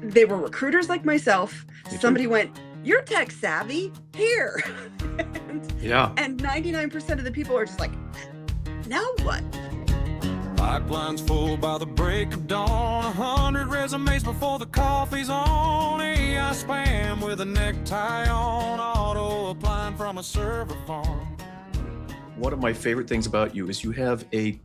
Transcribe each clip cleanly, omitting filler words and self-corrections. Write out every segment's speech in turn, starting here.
They were recruiters like myself. Me too. Somebody went, "You're tech savvy, here." and, Yeah. and 99% of the people are just like, now what? Pipelines full by the break of dawn. 100 resumes before the coffee's on. AI spam with a necktie on. Auto applying from a server farm. One of my favorite things about you is you have a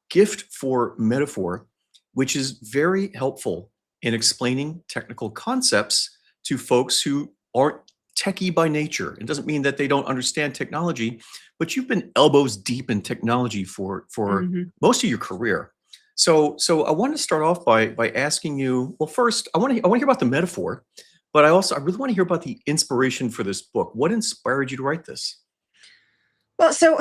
gift for metaphor, which is very helpful in explaining technical concepts to folks who aren't techie by nature. It doesn't mean that they don't understand technology, but you've been elbows deep in technology for Mhm. most of your career. So I want to start off by asking you. Well, first, I want to hear about the metaphor, but I really want to hear about the inspiration for this book. What inspired you to write this? Well, so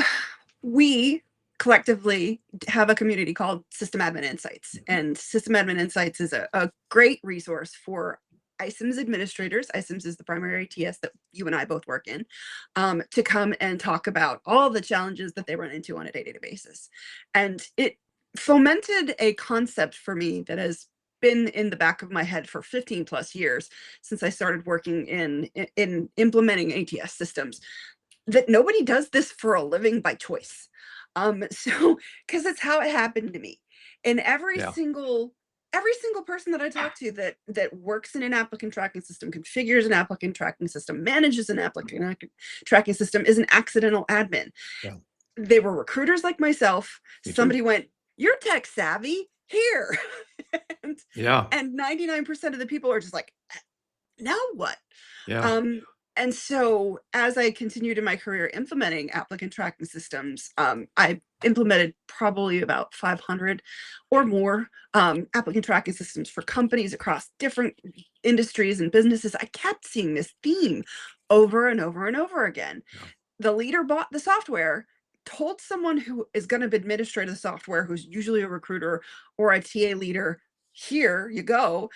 we collectively have a community called System Admin Insights, and System Admin Insights is a great resource for ISIMS administrators. ISIMS is the primary ATS that you and I both work in, to come and talk about all the challenges that they run into on a day-to-day basis. And it fomented a concept for me that has been in the back of my head for 15 plus years since I started working in implementing ATS systems, that nobody does this for a living by choice. So because it's how it happened to me. And Yeah. every single person that I talk to that works in an applicant tracking system, configures an applicant tracking system, manages an tracking system is an accidental admin. Yeah. They were recruiters like myself. Me too. Somebody went, "You're tech savvy, here." and Yeah. and 99% of the people are just like, now what? Yeah. Um, and so as I continued in my career implementing applicant tracking systems, I implemented probably about 500 or more applicant tracking systems for companies across different industries and businesses. I kept seeing this theme over and over and over again. Yeah. The leader bought the software, told someone who is going to administrate the software, who's usually a recruiter or a TA leader, here you go.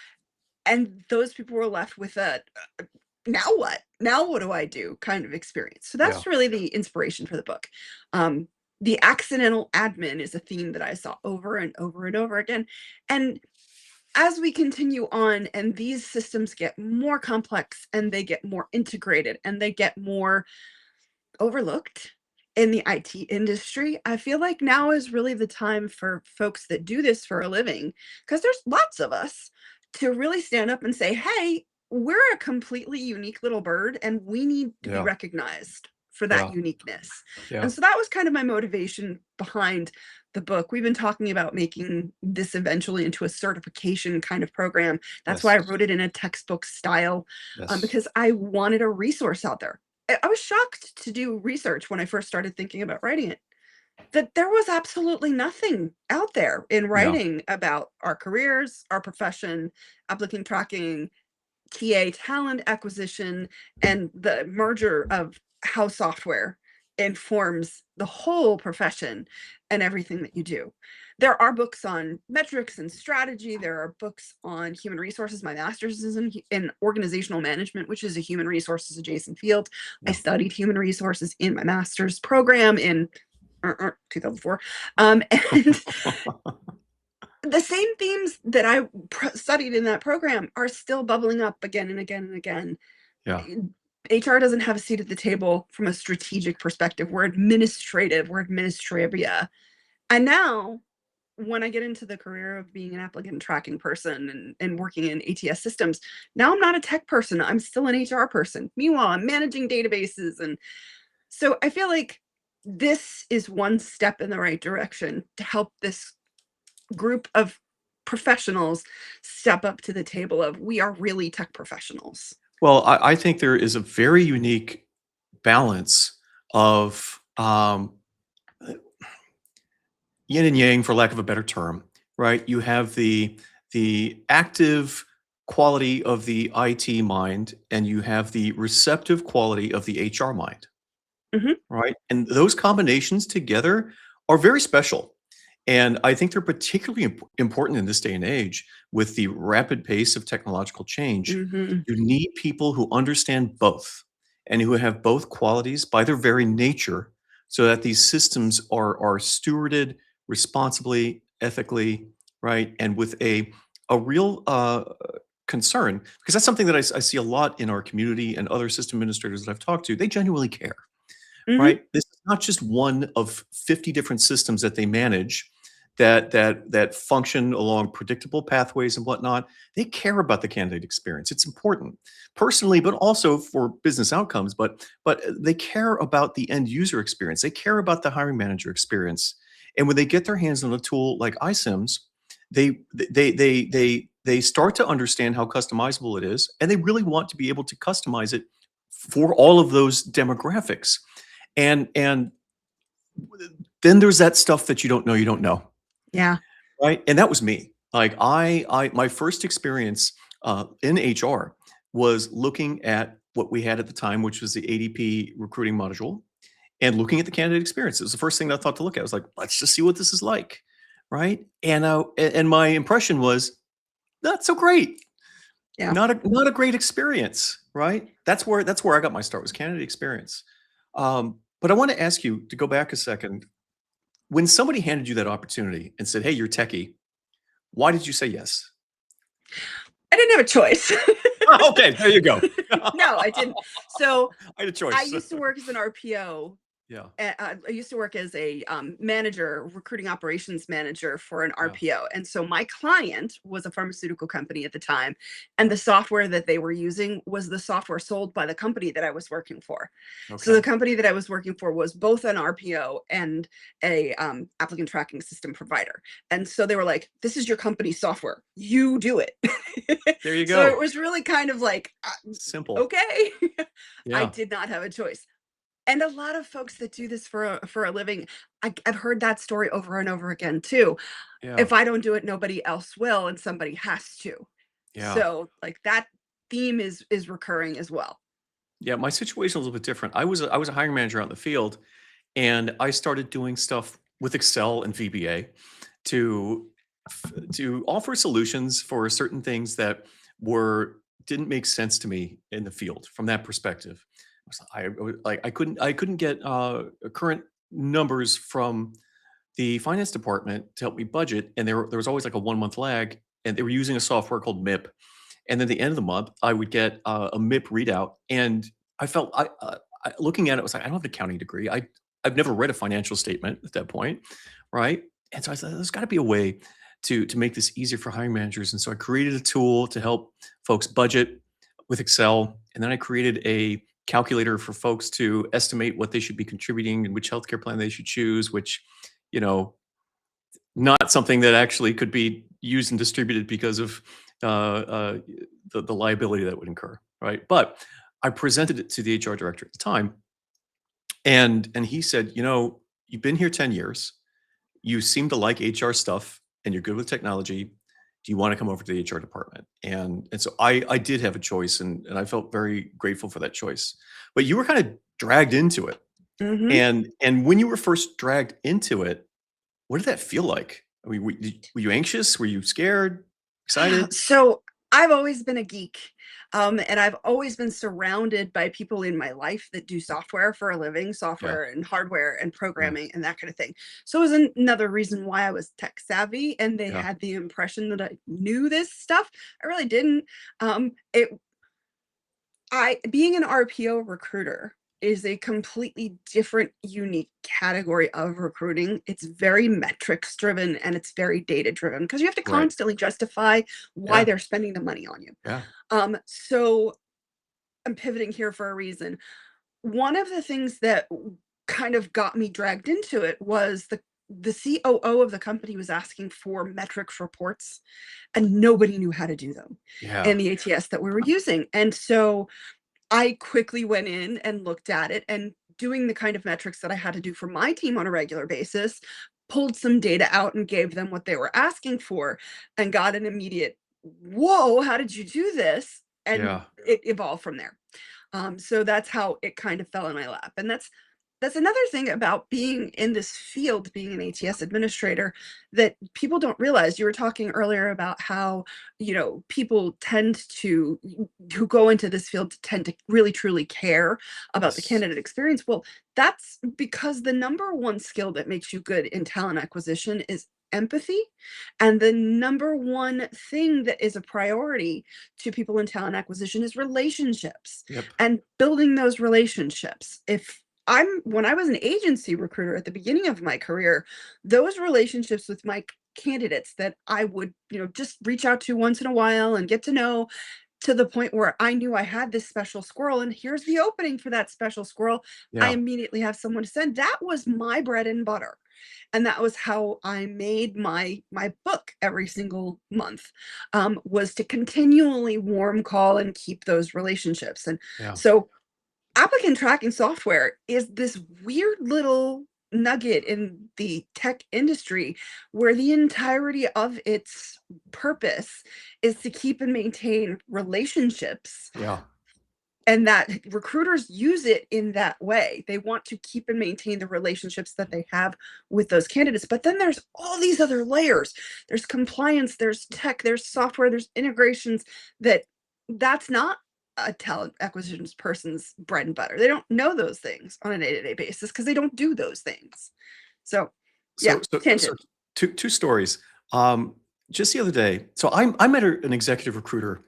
And those people were left with a now what? Now what do I do kind of experience. So Yeah. that's really the inspiration for the book. Um, the accidental admin is a theme that I saw over and over and over again. And as we continue on and these systems get more complex and they get more integrated and they get more overlooked in the IT industry, I feel like now is really the time for folks that do this for a living, because there's lots of us, to really stand up and say, hey, we're a completely unique little bird and we need to be Yeah. recognized for that Yeah. uniqueness. Yeah. And so that was kind of my motivation behind the book. We've been talking about making this eventually into a certification kind of program. That's why Yes. I wrote it in a textbook style, Yes. because I wanted a resource out there. I was shocked to do research when I first started thinking about writing it, that there was absolutely nothing out there in Yeah. writing about our careers, our profession, applicant tracking, TA talent acquisition, and the merger of how software informs the whole profession and everything that you do. There are books on metrics and strategy. There are books on human resources. My master's is in organizational management, which is a human resources adjacent field. I Yeah. studied human resources in my master's program in 2004. And the same themes that I studied in that program are still bubbling up again and again and again. Yeah. HR doesn't have a seat at the table from a strategic perspective. We're administrative, we're administrivia. And now, when I get into the career of being an applicant tracking person and working in ATS systems, now I'm not a tech person. I'm still an HR person. Meanwhile, I'm managing databases. And so I feel like this is one step in the right direction to help this group of professionals step up to the table of, we are really tech professionals. Well, I think there is a very unique balance of yin and yang, for lack of a better term, right? You have the active quality of the IT mind, and you have the receptive quality of the HR mind, Mhm. right? And those combinations together are very special. And I think they're particularly important in this day and age with the rapid pace of technological change. Mhm. You need people who understand both and who have both qualities by their very nature so that these systems are stewarded responsibly, ethically, right? And with a real concern, because that's something that I see a lot in our community and other system administrators that I've talked to. They genuinely care, Mhm. right? This is not just one of 50 different systems that they manage that function along predictable pathways and whatnot. They care about the candidate experience. It's important personally, but also for business outcomes. But they care about the end user experience. They care about the hiring manager experience. And when they get their hands on a tool like iSIMS, they start to understand how customizable it is, and they really want to be able to customize it for all of those demographics. And then there's that stuff that you don't know, Yeah. right? And that was me. Like I my first experience in HR was looking at what we had at the time, which was the ADP recruiting module, and looking at the candidate experience. It was the first thing that I thought to look at. I was like, let's just see what this is like, right? And my impression was not so great. Yeah. Not a great experience, right? That's where I got my start, was candidate experience. But I want to ask you to go back a second. When somebody handed you that opportunity and said, "Hey, you're techie," why did you say yes? I didn't have a choice. Okay, there you go. No, I didn't. So I had a I choice. used to work as an RPO. Yeah, I used to work as a manager, recruiting operations manager for an yeah, RPO. And so my client was a pharmaceutical company at the time. And the software that they were using was the software sold by the company that I was working for. So the okay, company that I was working for was both an RPO and a applicant tracking system provider. And so they were like, this is your company's software. You do it. there you So it go. was really kind of like, Simple. okay. I Yeah, did not have a choice. And a lot of folks that do this for a living, I've heard that story over and over again too. yeah, If I don't do it, nobody else will, and somebody has to. yeah. So like that theme is recurring as well. Yeah, my situation was a little bit different. I was a hiring manager out in the field, and I started doing stuff with Excel and VBA to to offer solutions for certain things that were didn't make sense to me in the field from that perspective. Like I couldn't get current numbers from the finance department to help me budget, and there was always like a 1 month lag, and they were using a software called MIP. And then at the end of the month, I would get a MIP readout, and I felt looking at it, I was like, I don't have an accounting degree. I've never read a financial statement at that point, right? And so I thought there's got to be a way to make this easier for hiring managers. And so I created a tool to help folks budget with Excel, and then I created a calculator for folks to estimate what they should be contributing and which healthcare plan they should choose, which, you know, not something that actually could be used and distributed because of the liability that would incur, right? But I presented it to the HR director at the time, and he said, "You know, you've been here 10 years. You seem to like HR stuff, and you're good with technology. Do you want to come over to the HR department?" And so I did have a choice, and I felt very grateful for that choice. But you were kind of dragged into it, Mhm. and when you were first dragged into it, what did that feel like? I mean, were you anxious? Were you scared? Excited? So I've always been a geek. And I've always been surrounded by people in my life that do software for a living, Yeah, software and hardware and yeah, programming and that kind of thing. So it was another reason why I was tech savvy and they yeah. had the impression that I knew this stuff. I really didn't. It I being an RPO recruiter is a completely different, unique category of recruiting. It's very metrics driven and it's very data driven because you have to Right. constantly justify why Yeah, they're spending the money on you. yeah. So I'm pivoting here for a reason. One of the things that kind of got me dragged into it was the COO of the company was asking for metrics reports and nobody knew how to do them in Yeah. the ATS that we were using. And so I quickly went in and looked at it and doing the kind of metrics that I had to do for my team on a regular basis, pulled some data out and gave them what they were asking for and got an immediate, whoa, how did you do this? And Yeah. it evolved from there. So that's how it kind of fell in my lap. And that's another thing about being in this field, being an ATS administrator, that people don't realize. You were talking earlier about how, people tend to who go into this field tend to really truly care about the Yes. candidate experience. Well, that's because the number one skill that makes you good in talent acquisition is empathy. And the number one thing that is a priority to people in talent acquisition is relationships Yep. and building those relationships. When I was an agency recruiter at the beginning of my career, those relationships with my candidates that I would, just reach out to once in a while and get to know, to the point where I knew I had this special squirrel and here's the opening for that special squirrel. I Yeah. immediately have someone to send. That was my bread and butter. And that was how I made my book every single month, was to continually warm call and keep those relationships. And Yeah. so applicant tracking software is this weird little nugget in the tech industry where the entirety of its purpose is to keep and maintain relationships, Yeah. and that recruiters use it in that way. They want to keep and maintain the relationships that they have with those candidates. But then there's all these other layers. There's compliance, there's tech, there's software, there's integrations that's not a talent acquisitions person's bread and butter. They don't know those things on a day-to-day basis because they don't do those things. So yeah, So tangent. two stories. Just the other day, so I met an executive recruiter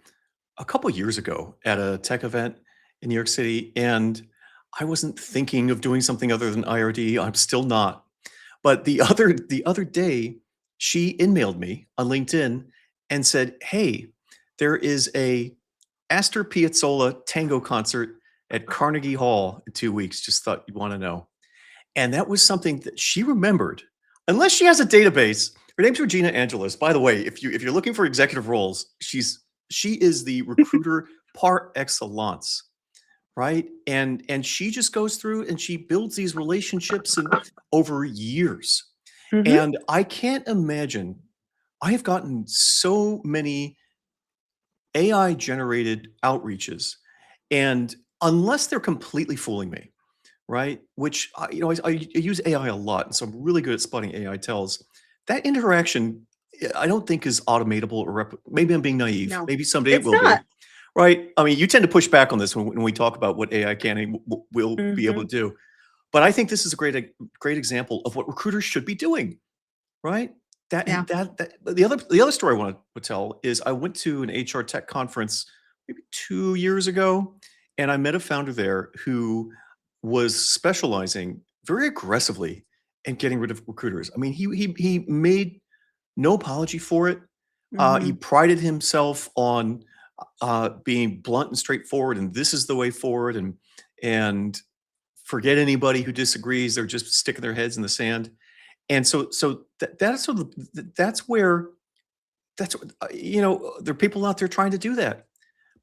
a couple years ago at a tech event in New York City, and I wasn't thinking of doing something other than IRD. I'm still not. But the other day, she emailed me on LinkedIn and said, "Hey, there is a Astor Piazzolla tango concert at Carnegie Hall in 2 weeks. Just thought you'd want to know." And that was something that she remembered, unless she has a database. Her name's Regina Angelos. By the way, if you're looking for executive roles, she is the recruiter par excellence, right? And she just goes through and she builds these relationships and over years. Mhm. And I can't imagine. I have gotten so many AI generated outreaches, and unless they're completely fooling me, right? Which I use AI a lot, and so I'm really good at spotting AI tells. That interaction, I don't think is automatable or maybe I'm being naive. No, Maybe someday it it's will be, not. right? I mean, you tend to push back on this when we talk about what AI can and will be able Mhm. to do. But I think this is a great example of what recruiters should be doing, right? That Yeah. and that the other story I want to tell is I went to an HR tech conference maybe 2 years ago, and I met a founder there who was specializing very aggressively in getting rid of recruiters. I mean, he made no apology for it. He Mhm. prided himself on being blunt and straightforward, and this is the way forward, and forget anybody who disagrees. They're just sticking their heads in the sand. And so that's sort of that's where there are people out there trying to do that.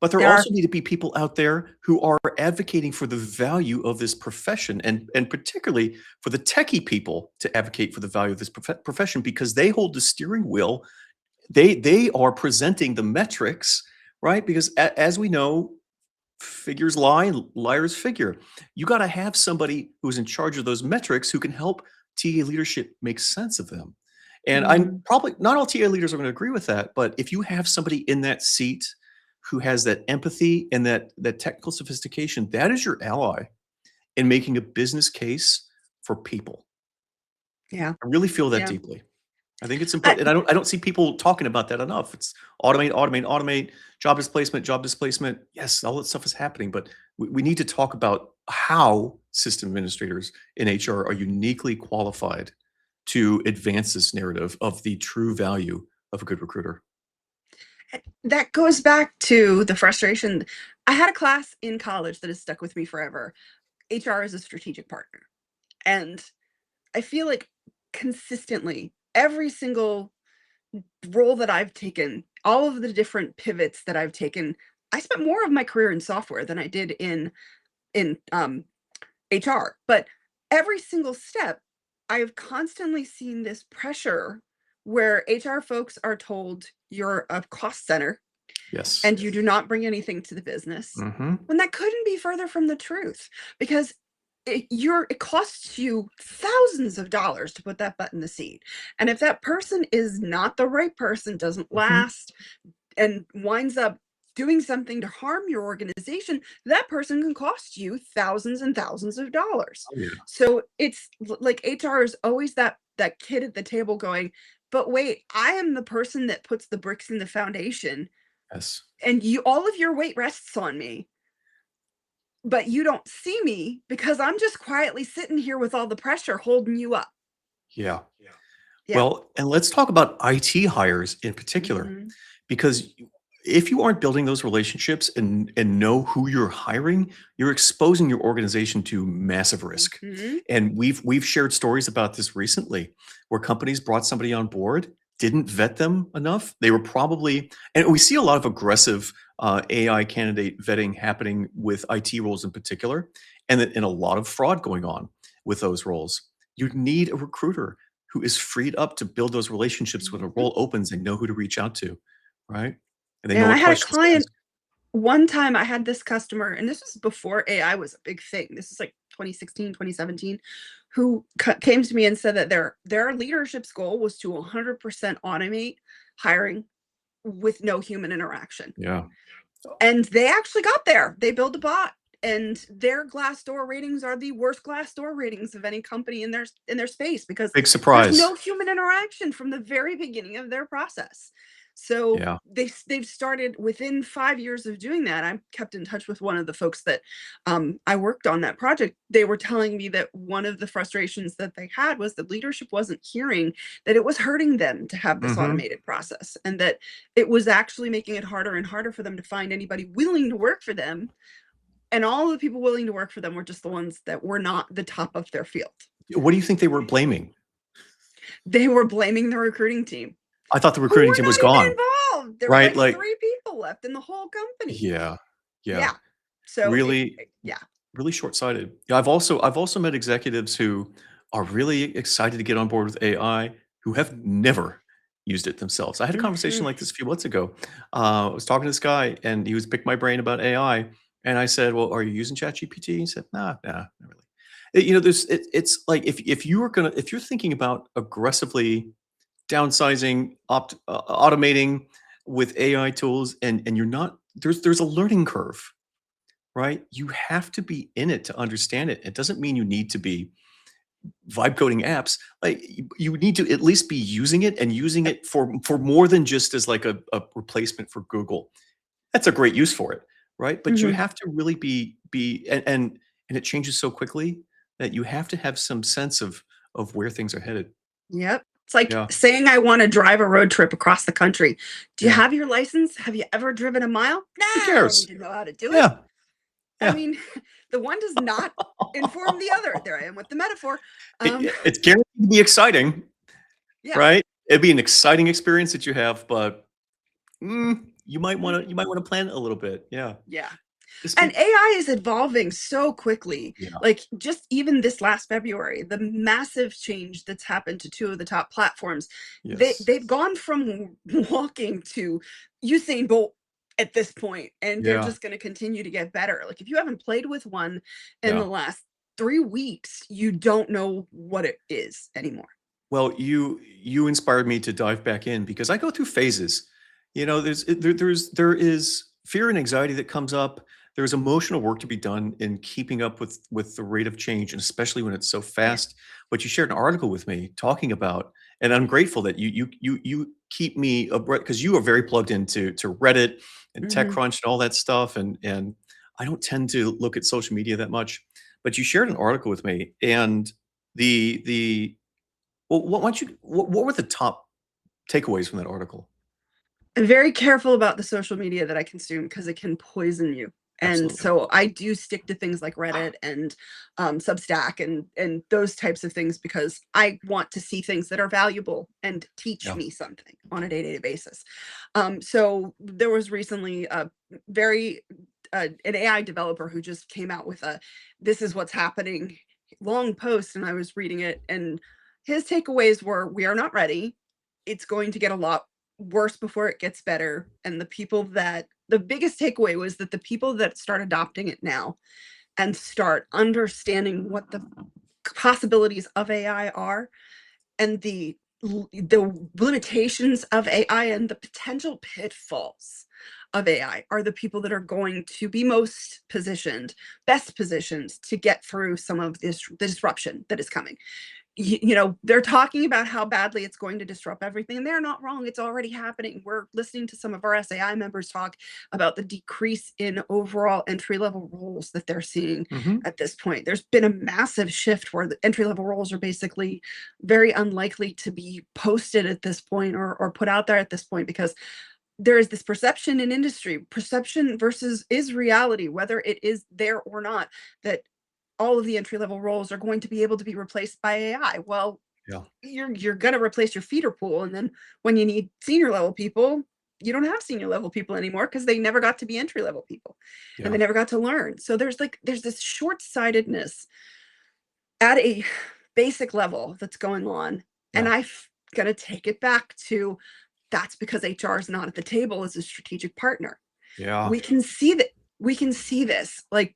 But there There also are. need to be people out there who are advocating for the value of this profession, and particularly for the techie people to advocate for the value of this profession, because they hold the steering wheel. They are presenting the metrics, right? Because as we know, figures lie and liars figure. You got to have somebody who's in charge of those metrics who can help TA leadership make sense of them. And I'm Mhm. probably not all TA leaders are going to agree with that, but if you have somebody in that seat who has that empathy and that technical sophistication, that is your ally in making a business case for people. Yeah. I really feel that Yeah. deeply. I think it's I important, and I don't see people talking about that enough. It's automate, automate, automate, job displacement, job displacement. Yes, all that stuff is happening, but we need to talk about how system administrators in HR are uniquely qualified to advance this narrative of the true value of a good recruiter. that goes back to the frustration. I had a class in college that has stuck with me forever. HR is a strategic partner. And I feel like consistently every single role that I've taken, all of the different pivots that I've taken, I spent more of my career in software than I did in HR. But every single step, I have constantly seen this pressure where HR folks are told you're a cost center Yes. and you do not bring anything to the business, Hmm. when that couldn't be further from the truth, because it costs you thousands of dollars to put that butt in the seat. And if that person is not the right person, doesn't Hmm. last, and winds up doing something to harm your organization, that person can cost you thousands and thousands of dollars. Oh, yeah. So it's like HR is always that kid at the table going, but wait, I am the person that puts the bricks in the foundation, Yes. and all of your weight rests on me, but you don't see me because I'm just quietly sitting here with all the pressure holding you up. Yeah. Yeah. Well, and let's talk about IT hires in particular, Mhm. because if you aren't building those relationships and know who you're hiring, you're exposing your organization to massive risk. Mhm. And we've shared stories about this recently, where companies brought somebody on board, didn't vet them enough. They were probably, and we see a lot of aggressive AI candidate vetting happening with IT roles in particular, and a lot of fraud going on with those roles. You need a recruiter who is freed up to build those relationships when a Mhm. role opens. They know who to reach out to, right? And they know And I what had a questions to ask. client one time. I had this customer, and this was before AI was a big thing. This is like 2016, 2017, who came to me and said that their leadership's goal was to 100% automate hiring with no human interaction. Yeah. And they actually got there. They built a bot, and their Glassdoor ratings are the worst Glassdoor ratings of any company in their space, because Big there's surprise. no human interaction from the very beginning of their process. So Yeah. they've started within 5 years of doing that. I kept in touch with one of the folks that I worked on that project. They were telling me that one of the frustrations that they had was that leadership wasn't hearing that it was hurting them to have this Mhm. automated process, and that it was actually making it harder and harder for them to find anybody willing to work for them. And all the people willing to work for them were just the ones that were not the top of their field. What do you think they were blaming? They were blaming the recruiting team, I thought the who recruiting were team was not even gone, involved. There were right? like Like, 3 people left in the whole company. yeah, yeah, Yeah. So really, yeah. really short-sighted. Yeah, I've also met executives who are really excited to get on board with AI, who have never used it themselves. I had a conversation Mhm. like this a few months ago. I was talking to this guy, and he was picking my brain about AI, and I said, "Well, are you using ChatGPT?" He said, "Nah, nah, not really." It's like if you're thinking about aggressively downsizing, automating with AI tools, and you're not, there's a learning curve, right? You have to be in it to understand it. It doesn't mean you need to be vibe coding apps. Like, you need to at least be using it, and using it for more than just as like a replacement for Google. That's a great use for it, right? But you Mhm. have to really be and it changes so quickly that you have to have some sense of where things are headed. Yep. It's like Yeah. saying I want to drive a road trip across the country. Do you Yeah. have your license? Have you ever driven a mile? Who No, I need cares? to know how to do it. Yeah. I Yeah. mean, the one does not inform the other. There I am with the metaphor. It's guaranteed to be exciting, Yeah. right? It'd be an exciting experience that you have, but you might wanna plan it a little bit. Yeah. Yeah. Just And be AI is evolving so quickly. Yeah. Like, just even this last February, the massive change that's happened to two of the top platforms. Yes. They've gone from walking to Usain Bolt at this point, and they're Yeah. just going to continue to get better. Like, if you haven't played with one in the Yeah. last 3 weeks, you don't know what it is anymore. Well, you inspired me to dive back in, because I go through phases. There is fear and anxiety that comes up. There's emotional work to be done in keeping up with the rate of change, and especially when it's so Yeah. fast. But you shared an article with me talking about, and I'm grateful that you keep me abreast, because you are very plugged into Reddit and Hmm. TechCrunch and all that stuff, and I don't tend to look at social media that much. But you shared an article with me, and the well, what were the top takeaways from that article? I'm very careful about the social media that I consume because it can poison you. And Absolutely. so I do stick to things like Reddit and Substack and those types of things, because I want to see things that are valuable and teach Yeah. me something on a day-to-day basis. So there was recently a very an AI developer who just came out with a "This is what's happening" long post, and I was reading it, and his takeaways were: we are not ready. It's going to get a lot worse before it gets better. And the biggest takeaway was that the people that start adopting it now and start understanding what the possibilities of AI are, and the limitations of AI and the potential pitfalls of AI, are the people that are going to be best positioned to get through some of the disruption that is coming. they're talking about how badly it's going to disrupt everything. And they're not wrong. It's already happening. We're listening to some of our SAI members talk about the decrease in overall entry-level roles that they're seeing Mhm. at this point. There's been a massive shift where the entry-level roles are basically very unlikely to be posted at this point, or put out there at this point, because there is this perception in industry, perception versus is reality, whether it is there or not, that all of the entry level roles are going to be able to be replaced by AI. Well, Yeah. you're going to replace your feeder pool, and then when you need senior level people, you don't have senior level people anymore because they never got to be entry level people, and Yeah. they never got to learn. So there's this short-sightedness at a basic level that's going on. And Yeah. I'm going to take it back to, that's because HR is not at the table as a strategic partner. Yeah. We can see that. We can see this. Like,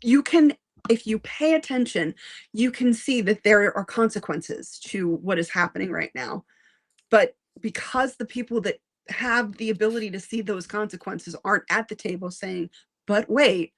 you can, if you pay attention, you can see that there are consequences to what is happening right now. But because the people that have the ability to see those consequences aren't at the table saying, but wait,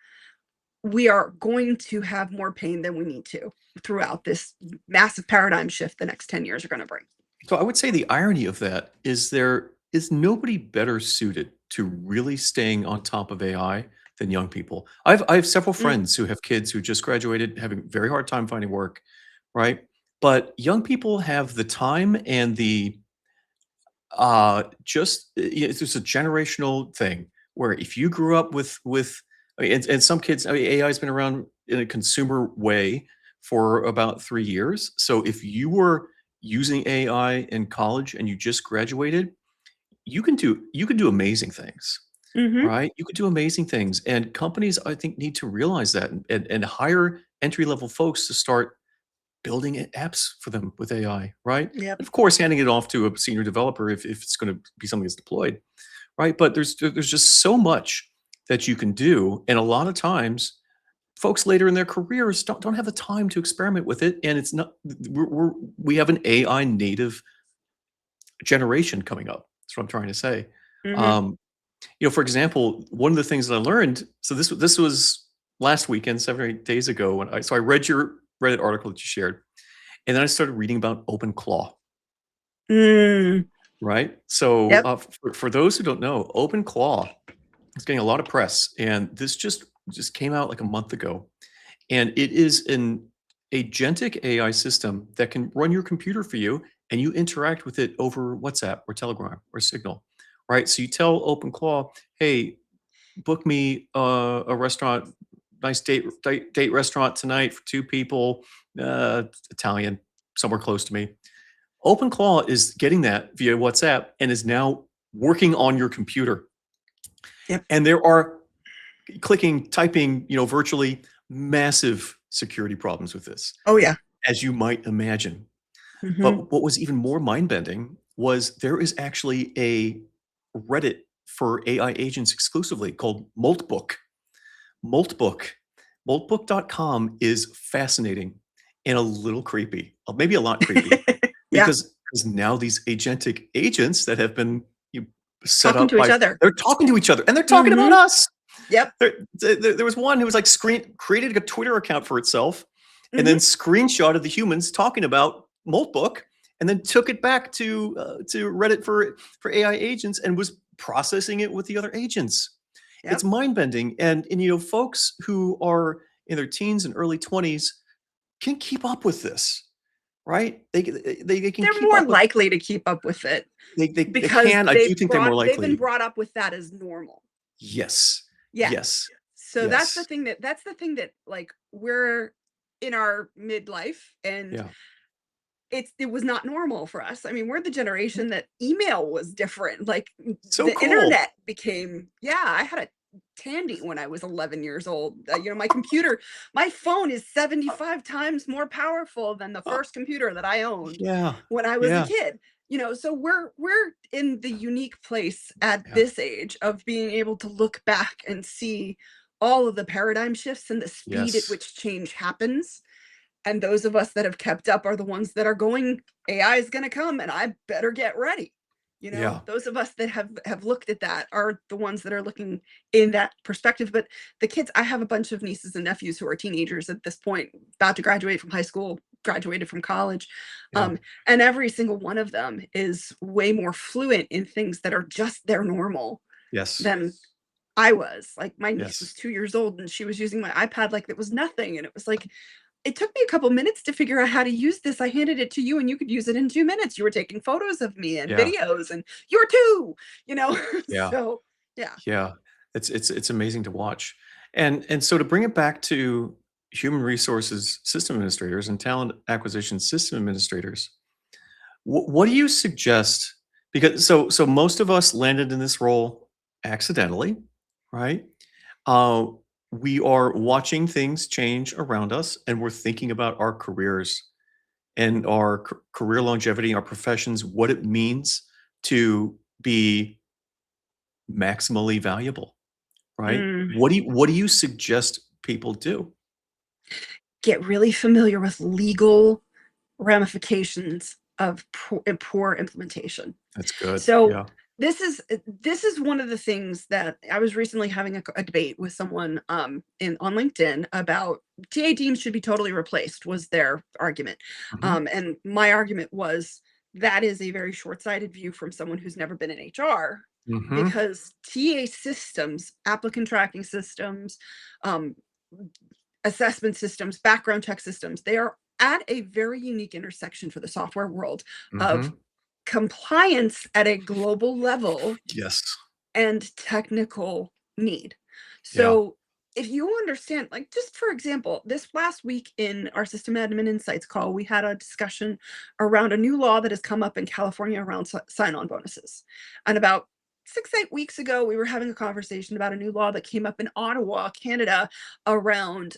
we are going to have more pain than we need to throughout this massive paradigm shift the next 10 years are going to bring. So I would say the irony of that is there is nobody better suited to really staying on top of AI than young people. I have several Mm, friends who have kids who just graduated, having a very hard time finding work, right? But young people have the time and the it's just a generational thing where if you grew up with I mean, and some kids, I mean, AI has been around in a consumer way for about 3 years. So if you were using AI in college and you just graduated, you can do amazing things, mm-hmm. right? You could do amazing things, and companies I think need to realize that and hire entry level folks to start building apps for them with AI, right? Yep. And of course, handing it off to a senior developer if it's going to be something that's deployed, right? But there's just so much that you can do, and a lot of times, folks later in their careers don't have the time to experiment with it, and it's not we have an AI native generation coming up. That's what I'm trying to say. Mm-hmm. Um, for example, one of the things that I learned. So this was last weekend, 7 or 8 days ago, when I read your Reddit article that you shared. And then I started reading about OpenClaw, Mm, right? So yep. for those who don't know, OpenClaw is getting a lot of press, and this just came out like a month ago. And it is an agentic AI system that can run your computer for you, and you interact with it over WhatsApp or Telegram or Signal, right? So you tell OpenClaw, hey, book me a restaurant, nice date restaurant tonight for 2 people, Italian, somewhere close to me. OpenClaw is getting that via WhatsApp and is now working on your computer. Yep. And there are typing, virtually massive security problems with this, Oh yeah. as you might imagine. Mm-hmm. But what was even more mind-bending was there is actually a Reddit for AI agents exclusively called Moltbook. Moltbook. Moltbook.com is fascinating and a little creepy, maybe a lot creepy, Yeah. because now these agentic agents that have been set Talking up to each by other. they're talking to each other and they're talking about Mm-hmm. us. Yep. There was one who was like created a Twitter account for itself and Mm-hmm. then screenshotted the humans talking about Moltbook and then took it back to Reddit for AI agents and was processing it with the other agents. It's Yep. mind-bending, and folks who are in their teens and early 20s can keep up with this, right? They can They're keep more up with likely to keep up with it they because can. I do think they're more they've been likely. brought up with that as normal. Yes. Yeah. Yes. So that's the Yes. thing that like, we're in our midlife, and Yeah. it was not normal for us. I mean, we're the generation that email was different. Like, So the cool. internet became, yeah, I had a Tandy when I was 11 years old. My phone is 75 times more powerful than the Oh, first computer that I owned yeah. when I was a Yeah. kid. So we're in the unique place at Yeah. this age of being able to look back and see all of the paradigm shifts and the speed at Yes. which change happens. And those of us that have kept up are the ones that are going, AI is going to come and I better get ready. Yeah. Those of us that have looked at that are the ones that are looking in that perspective. But the kids, I have a bunch of nieces and nephews who are teenagers at this point, about to graduate from high school, graduated from college. Yeah. And every single one of them is way more fluent in things that are just their normal Yes. than I was. Like my niece was Yes. 2 years old and she was using my iPad like it was nothing. And it was like, it took me a couple minutes to figure out how to use this. I handed it to you and you could use it in 2 minutes. You were taking photos of me and Yeah. videos and you're two, you know? Yeah. So yeah. Yeah. It's amazing to watch. And so to bring it back to human resources system administrators and talent acquisition system administrators, what do you suggest? Because so most of us landed in this role accidentally, right? Uh, we are watching things change around us, and we're thinking about our careers and our career longevity, our professions, what it means to be maximally valuable, right? Mm. What do you suggest people do? Get really familiar with legal ramifications of poor implementation. That's good. So Yeah. this is one of the things that I was recently having a debate with someone on LinkedIn about TA teams should be totally replaced was their argument. Mhm. And my argument was that is a very short-sighted view from someone who's never been in HR Mhm. because TA systems, applicant tracking systems, um, assessment systems, background check systems, they are at a very unique intersection for the software world of Mhm. compliance at a global level Yes. and technical need. Yeah. So if you understand, like just for example, this last week in our system admin insights call, we had a discussion around a new law that has come up in California around sign-on bonuses. And about 6, 8 weeks ago, we were having a conversation about a new law that came up in Ottawa, Canada, around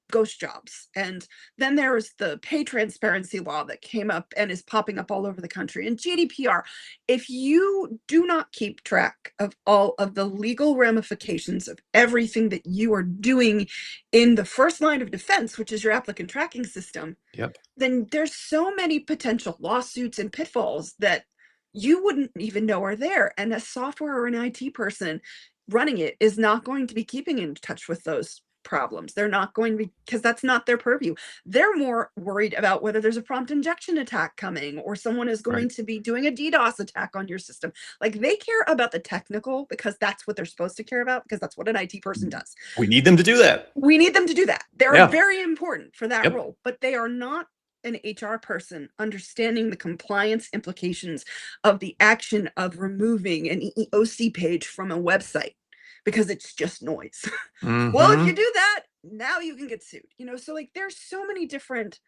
ghost jobs. And then there was the pay transparency law that came up and is popping up all over the country. And GDPR, if you do not keep track of all of the legal ramifications of everything that you are doing in the first line of defense, which is your applicant tracking system, Yep. then there's so many potential lawsuits and pitfalls that you wouldn't even know are there. And a software or an IT person running it is not going to be keeping in touch with those problems. They're not going to be, because that's not their purview. They're more worried about whether there's a prompt injection attack coming or someone is Right. going to be doing a DDoS attack on your system. Like they care about the technical because that's what they're supposed to care about because that's what an IT person does. We need them to do that. We need them to do that. They're Yeah. very important for that Yep. role, but they are not an HR person understanding the compliance implications of the action of removing an EEOC page from a website because it's just noise. Well, if you Mhm. do that, now you can get sued. So like there's so many different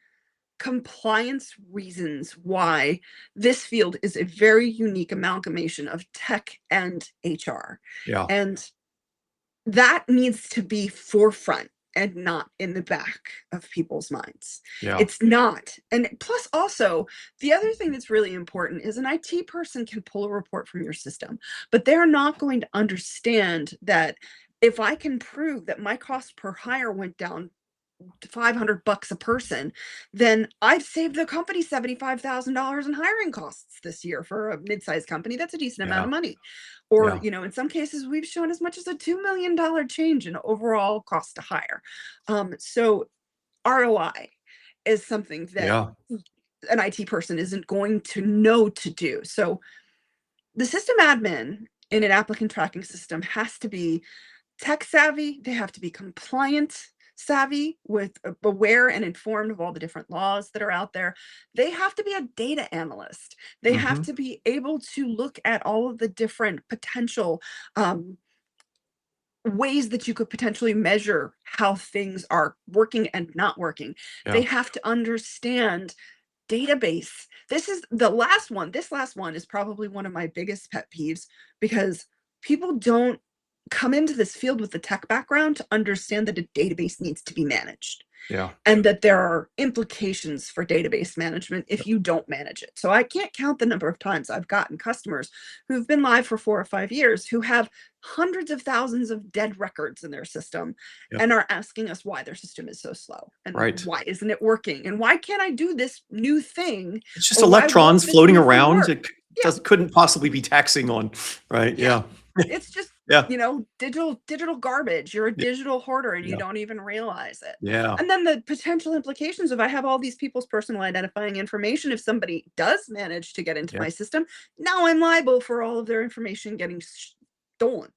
compliance reasons why this field is a very unique amalgamation of tech and HR. Yeah. And that needs to be forefront and not in the back of people's minds. Yeah. It's not. And plus, also, the other thing that's really important is an IT person can pull a report from your system, but they're not going to understand that if I can prove that my cost per hire went down to $500 a person, then I've saved the company $75,000 in hiring costs this year for a mid-sized company. That's a decent amount Yeah. of money. Or, Yeah. in some cases, we've shown as much as a $2 million change in overall cost to hire. So ROI is something that Yeah. an IT person isn't going to know to do. So the system admin in an applicant tracking system has to be tech savvy, they have to be compliant savvy with aware and informed of all the different laws that are out there. They have to be a data analyst. They have Mhm. to be able to look at all of the different potential ways that you could potentially measure how things are working and not working. They Yeah. have to understand database. This is the last one. This last one is probably one of my biggest pet peeves because people don't come into this field with the tech background to understand that a database needs to be managed Yeah. and that there are implications for database management if you don't manage it. So I can't count the number of times I've gotten customers who've been live for 4 or 5 years who have hundreds of thousands of dead records in their system Yep. and are asking us why their system is so slow and Right. why isn't it working and why can't I do this new thing It's just or why won't electrons this floating new thing around. work? It Yeah, couldn't possibly be taxing on, right? yeah. Yeah. It's just Yeah. digital garbage. You're a Yeah. digital hoarder and you Yeah. don't even realize it. Yeah. And then the potential implications of I have all these people's personal identifying information. If somebody does manage to get into Yeah. my system, now I'm liable for all of their information getting stolen.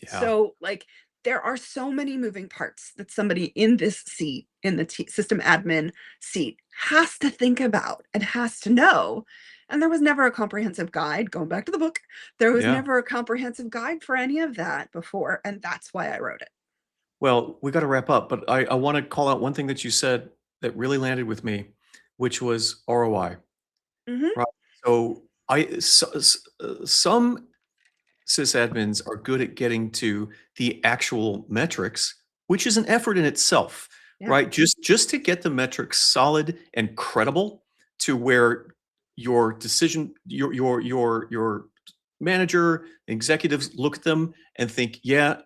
Yeah. So, like, there are so many moving parts that somebody in this seat, in the system admin seat, has to think about and has to know. And there was never a comprehensive guide, going back to the book, there was Yeah. never a comprehensive guide for any of that before. And that's why I wrote it. Well, we got to wrap up, but I want to call out one thing that you said that really landed with me, which was ROI. Hmm. Right. So some sysadmins are good at getting to the actual metrics, which is an effort in itself, Yeah. right? Just to get the metrics solid and credible to where your decision, your manager, executives look at them and think, yeah,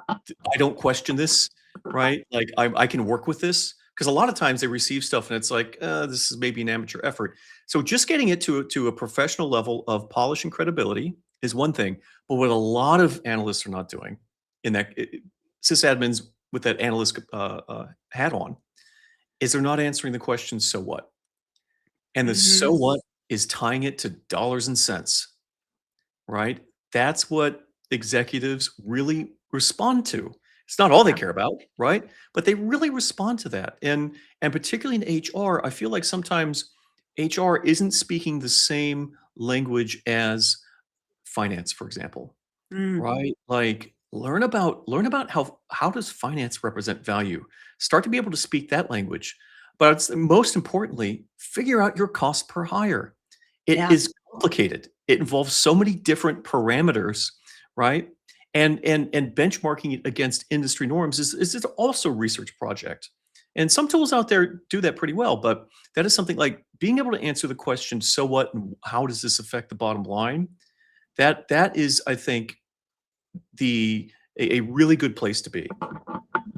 I don't question this, right? Like I can work with this because a lot of times they receive stuff and it's like this is maybe an amateur effort. So just getting it to a professional level of polish and credibility is one thing. But what a lot of analysts are not doing in that sysadmins with that analyst hat on is they're not answering the question, so what? And the Hmm. so what is tying it to dollars and cents, right? That's what executives really respond to. It's not all they Yeah. care about, right? But they really respond to that. And particularly in HR, I feel like sometimes HR isn't speaking the same language as finance, for example, Mm. right? Like learn about how does finance represent value? Start to be able to speak that language. But most importantly, figure out your cost per hire. It Yeah. is complicated. It involves so many different parameters, right? And benchmarking it against industry norms is also a research project. And some tools out there do that pretty well, but that is something like being able to answer the question, so what, and how does this affect the bottom line? That is, I think, a really good place to be.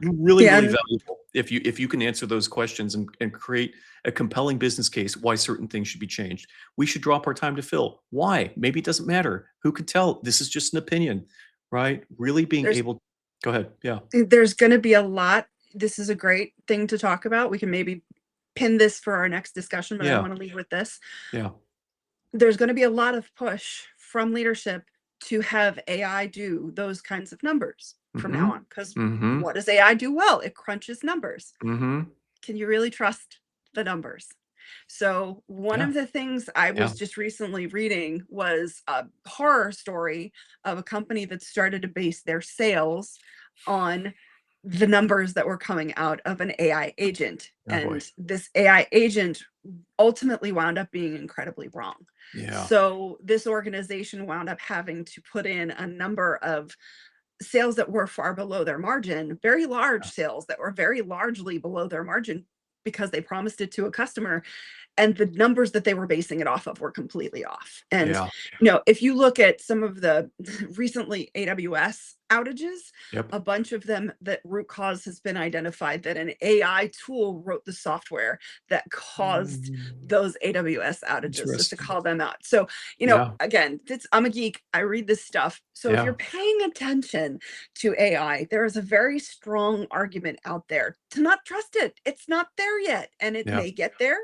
Really, Yeah. really valuable if you can answer those questions and create a compelling business case why certain things should be changed. We should drop our time to fill. Why? Maybe it doesn't matter. Who could tell? This is just an opinion, right? Really being There's able. Go ahead. Yeah. there's going to be a lot. This is a great thing to talk about. We can maybe pin this for our next discussion, but I Yeah. want to leave with this. Yeah. There's going to be a lot of push from leadership to have AI do those kinds of numbers from now Mhm. on. Because Mhm. what does AI do well? It crunches numbers. Mhm. Can you really trust the numbers? So, one Yeah. of the things I Yeah. was just recently reading was a horror story of a company that started to base their sales on the numbers that were coming out of an AI agent. Oh boy. And this AI agent ultimately wound up being incredibly wrong. Yeah. So, this organization wound up having to put in a number of sales that were far below their margin, very large sales that were very largely below their margin because they promised it to a customer and the numbers that they were basing it off of were completely off. And Yeah. if you look at some of the recently AWS outages, Yep. a bunch of them, that root cause has been identified that an AI tool wrote the software that caused Mm, those AWS outages, just to interesting. call them out. So, Yeah. again, I'm a geek. I read this stuff. So if Yeah. you're paying attention to AI, there is a very strong argument out there to not trust it. It's not there yet, and it Yeah. may get there.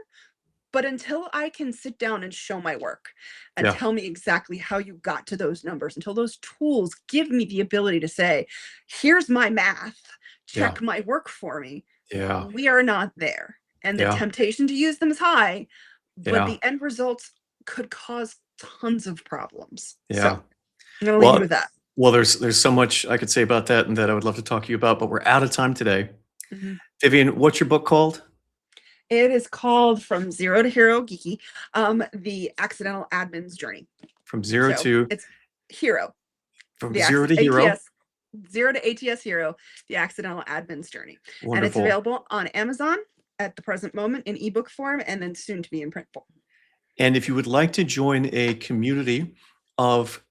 But until I can sit down and show my work and Yeah. tell me exactly how you got to those numbers, until those tools give me the ability to say, here's my math, Yeah. check my work for me, Yeah. we are not there. And the Yeah. temptation to use them is high, but Yeah. the end results could cause tons of problems. So Yeah. I'm going to leave you Well, with that. well, there's so much I could say about that and that I would love to talk to you about, but we're out of time today. Mhm. Vivian, what's your book called? It is called From Zero to Hero Geeky, the Accidental Admin's Journey. From zero So to it's Hero, from the zero to hero. ATS, Zero to ATS Hero, the Accidental Admin's Journey. And it's Wonderful. available on Amazon at the present moment in ebook form and then soon to be in print form. And if you would like to join a community of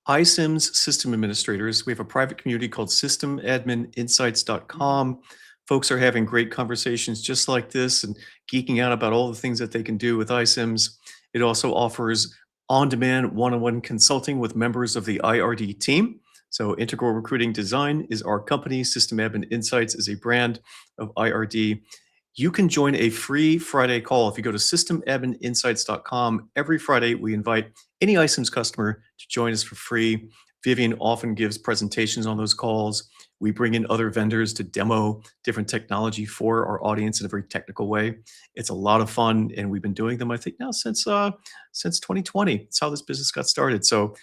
iSIMS system administrators, we have a private community called systemadmininsights.com. Folks are having great conversations just like this and geeking out about all the things that they can do with iSIMS. It also offers on-demand one-on-one consulting with members of the IRD team. So Integral Recruiting Design is our company. System Admin Insights is a brand of IRD. You can join a free Friday call if you go to systemadmininsights.com. Every Friday, we invite any iCIMS customer to join us for free. Vivian often gives presentations on those calls. We bring in other vendors to demo different technology for our audience in a very technical way. It's a lot of fun, and we've been doing them, I think, now since 2020. It's how this business got started. So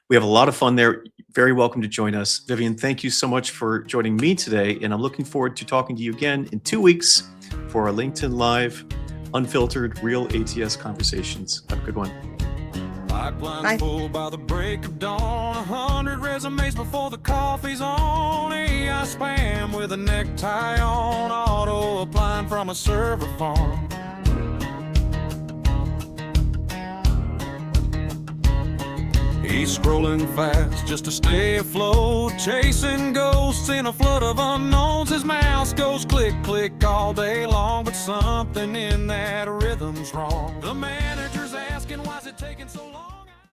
we have a lot of fun there. Very welcome to join us. Vivian, thank you so much for joining me today, and I'm looking forward to talking to you again in 2 weeks for our LinkedIn Live, Unfiltered, Real ATS Conversations. Have a good one. Pipelines Bye. full by the break of dawn. 100 resumes before the coffee's on. AI spam with a necktie on. Auto applying from a server farm. He's scrolling fast just to stay afloat, chasing ghosts in a flood of unknowns. His mouse goes click, click all day long, but something in that rhythm's wrong. The manager's asking, why's it taking